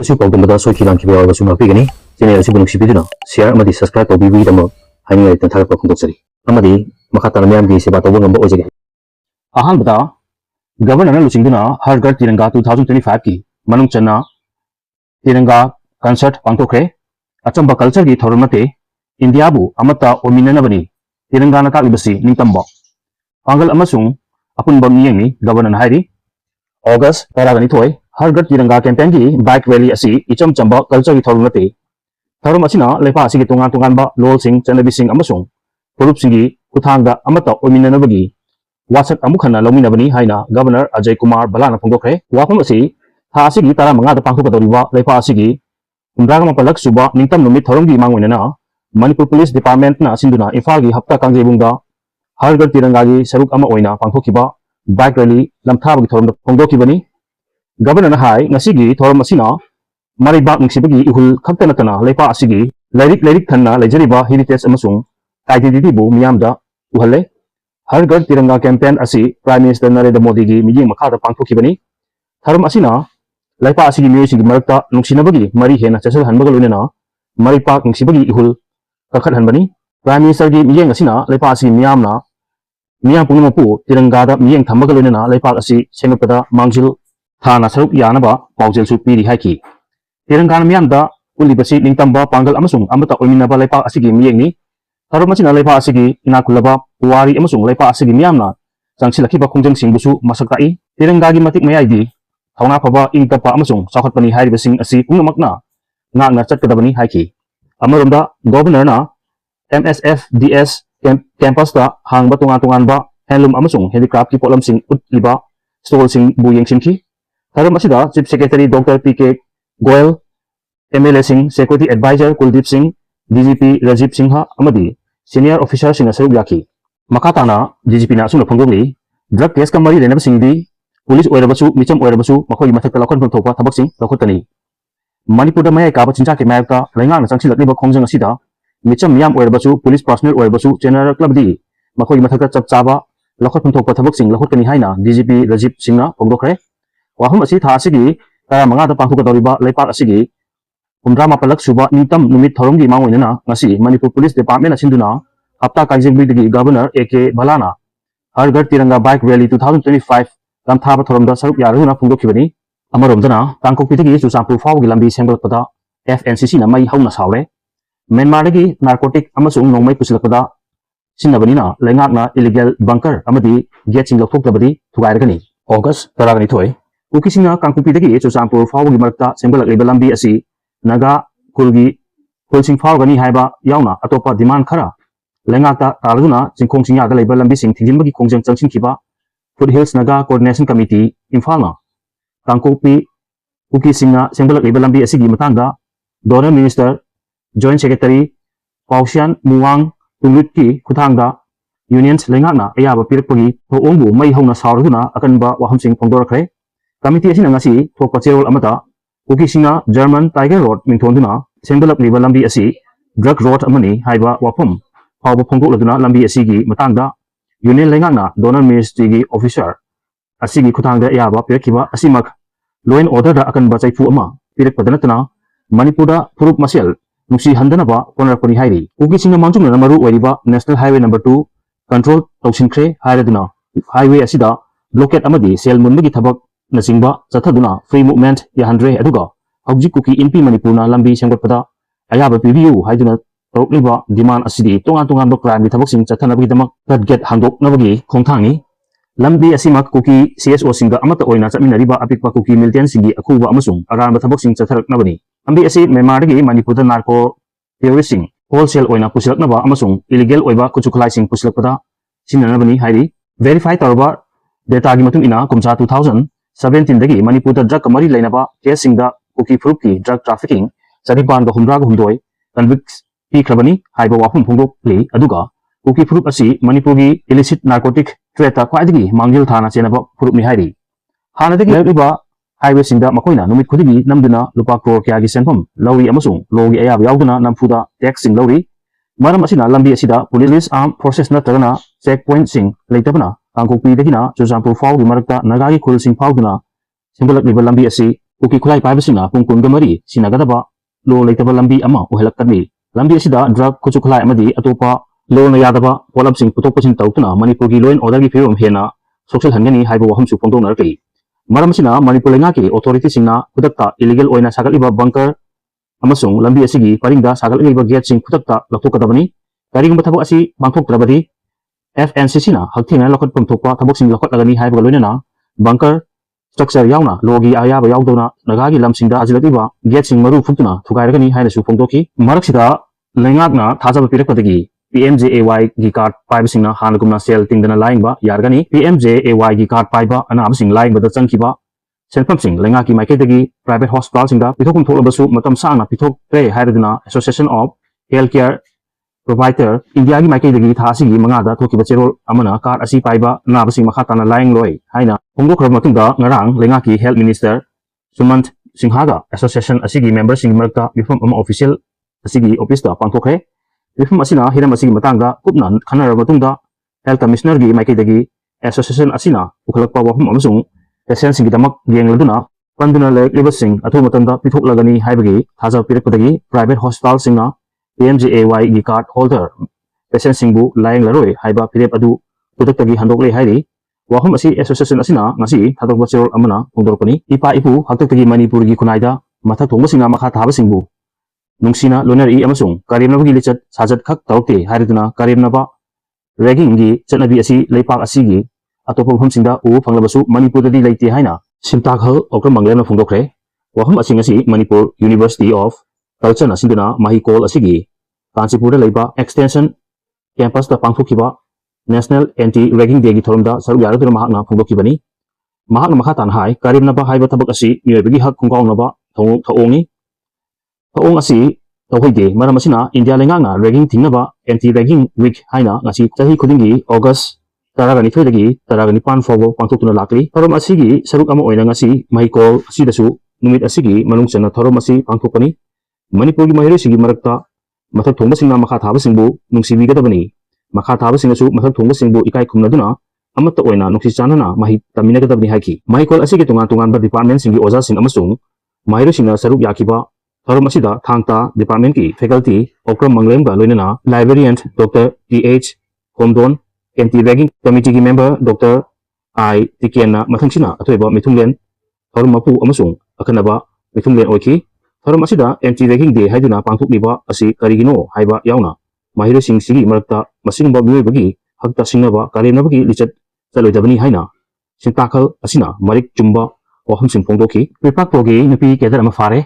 Asu pagdamada soki lang kibawa basu mapigani channel asu bunuk sibiduna share amadi subscribe to bibi damo haini ay tanthar pa khondok amadi makhatana myam gi seba tawba ngamba ojege ahan bata governor na luchingduna Har Ghar Tiranga 2025 ki manung channa Tiranga concert pangthokre achamba culture gi thormate India bu amata ominana bani Tiranga na taklibasi ningtamba pangal amasung apunba miyengni governor hairi August taragani thoi Har Ghar Tiranga campaign ki bike rally asi icham chamba culture ki thormate thorum asina lepa asi ki tongan ba lol sing chanabi sing amasung purup singi kuthangda amata ominana bagi wasak amukhana lomina bani haina governor Ajay Kumar Balana phongdokre wafam asi tha asi gi tara manga da pangthokadoriba lepa asi gi umdraga mapalak suba ningtam numit thorum gi mangoinana Manipur Police Department na sinduna Imphal gi hapta kangjebungda Har Ghar Tiranga gi saruk ama oina pangthokiba bike rally lamthab gi thorum phongdokibani governor na hai ngasigi thorum asina maribak nungsibagi ihul khaktanatana lepa asigi lairik thanna lejariba heritage amasung identity bu miyamda uhalle Har Ghar Tiranga campaign asi Prime Minister Narendra Modi gi mijing makhada pangthokibani thorum asina lepa asigi miyosigi marakta nungsinabagi mari hena chasal hanbaga loinana maripak nungsibagi ihul kakhat hanbani Prime Minister gi mijing asina lepa asigi miyam pungmapu Tiranga da mijing thambaga loinana lepa asi sengapada mangjil thana saruk yanaba paujel su piri haiki Tiranga miyam da ulibasi ningtamba pangal amasung amata oiminaba lepa asigi miyengni thorum asina lepa asigi inakulaba puwari amasung lepa asigi miyamna changsilakiba khongjang singbusu masaktai Tiranga gi matik mayai di thawna phaba ingtapa amasung chawkhatpani hairibasing asi pungnamakna ngakna chatkadabani haiki amaromda governor na MSFDS campus da hangba tungan ba handloom amasung handicraft ki polam sing utliba stall sing bu yengsimki thorum asida chief secretary Dr. PK Goel MLA sing security advisor Kuldeep Singh DGP Rajiv Singha amadi senior officer sing saruk yaki makatana DGP na sunu phongdokli drug case kamari lenab singdi police oirabasu micham oirabasu makhoi mathakta lakhon thopa thabak sing lakhotani Manipur da mayai ka ba chincha ke mayaka lainga na changsi lakliba khongjang asida micham miyam oirabasu police personnel oirabasu general club di makhoi mathakta chapchaba lakhot thopa thabak sing lakhotani haina DGP Rajiv Singha phongdokre wahum asi tha asigi tara manga da pangthuka doriba leipak asigi umdra mapalak suba nitam numit thoromgi mangoinana ngasi Manipur Police Department asinduna hapta kanjebigi governor AK Balana Har Ghar Tiranga bike rally 2025 lamthaba thoromda saruk yaruna phungdokhibani amaromdana tangkokpitagi Chusampur fawgi lambi sengbolpada FNCC na mai hauna sawre Myanmar dagi narcotic amasung nongmai pusilakpada sinnabanina lengakna illegal bunker amadi gate sing lokthoktabadi thugairagani August taragani thoi Kuki singa kangkupidagi Chusampur fawgi marakta sengbolakliba lambi asi naga kulgi kulsing fawgani haiba yauna atopa demand khara lengakta taraguna jingkhong singya da leiba lambi sing thingjinbagi khongjang changsin khiba Foothills Naga Coordination Committee Imphal Tangkopi Kuki singa sengbolakliba lambi asigi matangda Donor Minister Joint Secretary Pausian Muwang Tungwitki Kuthangda Unions lengakna ayaba pirakpagi thoongbu mai hauna sawraguna akanba wahamsing phongdorakre Committee asina ngasi thokpa cherol amata Kuki singa German Tiger Road mingthonduna sengbolakliba lambi asi drug road amani haiba wafam phawba phongdokladuna lambi asigi matangda Union lengakna Donor Ministry gi officer asigi kuthangda ayaba pirakhiba asimak law and order da akanba chaifu ama pirakpadanatana Manipur da thurup masel nusi handanaba konarakpani hairi Kuki singa mangchungna maru oiriba National Highway number 2 control tawsinkre hairaduna highway asida blockade amadi sel munbagi thabak nasingba chathaduna free movement yahandre aduga hauji Kuki MP Manipur na lambi sengotpada ayaba pibiu haiduna tawliba demand asidi tongan ba crime thabak sing chathanabagi damak gate handok nabagi khongthangi lambi asimak Kuki CSO singa amata oina chaminariba apikpa Kuki militant singi akhuba amasung aran thabak sing chatharaknabani ambi asi Myanmar dagi Manipur da narco terrorist sing wholesale oina pusilaknaba amasung illegal oiba kuchukhlai sing pusilakpada sinanabani hairi verify tarba data gi matung ina kumcha 2017 dagi Manipur da drug kamari lainaba case singda Kuki fruki drug trafficking chariban ga humra ga humdoi convicts pikrabani haiba wafum phongdokli aduga Kuki frup asi Manipur gi illicit narcotic trade ta khwaidagi mangjil thana chenaba frup ni hairi hanadagi laiba highway singda makoina numit khudigi namduna lupa crore kya gi senpam lawi amasung logi ayab yauduna namfuda tax sing lawi maram asina lambi asida police armed forces na tagana checkpoint sing leitabana tangkokpi dagina Chusampur fawgi marakta nagagi khul sing fawduna sengbolakliba lambi asi Kuki khulai paibasina pung kun gamari sinagadaba lo leitaba lambi ama uhelakani lambi asida drug kuchu khulai amadi atopa lo na yadaba polab sing putok pasin tautuna Manipur gi law and order gi firum hena social hangani haiba waham su pongdong narkli maramsina Manipur lenga ki authority singna kudakta illegal oina sagaliba bunker amasung lambi asigi paringda sagaliba gate sing kudakta laktokadabani karigumba thabak asi bangthok trabadi FNCC na hakthina lakot pamthokpa thabak sing lakot lagani haiba loinana bunker structure yauna logi ayaba yaudona nagagi lamsingda ajilatiba gate sing maru fuktuna thugairagani haina su pongdoki maraksida lengakna thajaba pirakpadagi PMJAY gi card paibasingna hanagumna sel tingdana laingba yargani PMJAY gi card paiba anabasing laingbada changkiba senpamsing lengaki maiketagi private hospital singda pithokum tholabasu matam sangna pithok pre hairaduna Association of Healthcare Provider India gi maiketagi thasigi mangada thokiba cherol amana card asi paiba anabasing makhatana laing loi haina hongdokhrab matungda ngarang lengaki health minister Sumant Singhaga association asigi member sing marka bifam ama official asigi office da pangthokre bifam asina hiram asigi matangda kupna khanara matungda health commissioner gi maiketagi association asina ukhalakpa wahum amasung patient sing gidamak yengladuna panduna lek libasing athu matanda pithok lagani haibagi thaja pirakpadagi private hospital singna PMJAY gi card holder patient singbu laing laroi haiba pirep adu pudaktagi handokle hairi wahum asi association asina ngasi thadokba cherol amana pongdorpani ipa ipu haktaktagi Manipur gi kunaida mathak thongba singa makha thaba singbu nungsina lonari amasung karimnabagi lichat sajat khak tawte hairiduna karimnaba ragging gi chatnabi asi leipak asigi atopa mafamsingda u phanglabasu Manipur dadi leite haina simtakhal okram manglena phongdokre wahum asing asi Manipur University of Culture na sinduna mahikol asigi Kanchipur da leiba extension campus da pangthokiba National Anti-Ragging Day gi thoromda saruk yaraduna mahakna phongdokibani mahakna makhatan hai karimnaba haiba thabak asi miyobagi hak khungkawnaba thaongi thaong asi tawhaide maram asina India lengangna ragging thingnaba anti-ragging week haina ngasi chahi khudingi August taraga nithoidagi taraga nipan fawbo pangthokuna lakli thorom asigi saruk ama oina ngasi mahikol asidasu numit asigi manungchana thorom asi pangthokani Manipur gi mahiri sigi marakta mathak thongba singna makha thaba singbu nungsibigadabani makha thaba singasu mathak thongba singbu ikai khumnaduna amatta oina nungsi chanana mahi taminagadabani haiki mahikol asigi tungan tungan ba department singi oja sing amasung mahiri singna saruk yakiba thorom asida thangta department ki faculty okram manglemga loinana librarian Dr. TH Komdon Anti-Ragging Committee ki member Dr. I. Tikiana mathangsina athoiba mithunglen thorom mapu amasung akanaba mithunglen oiki thorom asida anti-ragging day haiduna pangthokliba asi karigino haiba yauna mahiro sing sigi marakta masingba miyoibagi hakta singnaba karenabagi lichat chaloidabani haina sintakhal asina marik chumba wahum sing phongdoki pripak pogi nupi kedar ama fare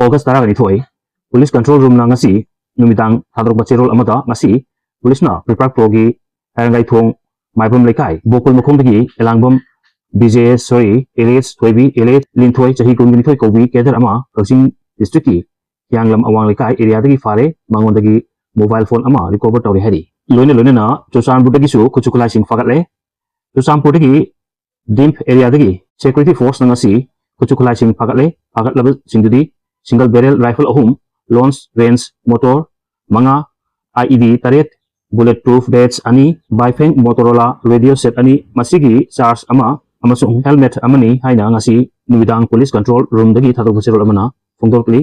August taraga nithoi police control room na ngasi numidang thadrok bachirol amada ngasi police na pripak pogi Harangai thong maibam lekai bokol mokhongdagi elangbam BJ sorry Elias Thoibi Elias Linthoi chahi kungni thoi kobi kedar ama Thaksin district ki yanglam awang lekai area dagi fare mangondagi mobile phone ama recover tawri hari loine na Chosan budagi su kuchukulai sing fagatle Chosan budagi dimp area dagi security force ngasi kuchukulai sing fagatle fagat level singdudi single barrel rifle ahum long range motor manga IED taret bulletproof badge ani Bifeng Motorola radio set ani masigi charge ama amasung helmet amani haina ngasi numidang police control room dagi thadok bachirol amana phongdorkli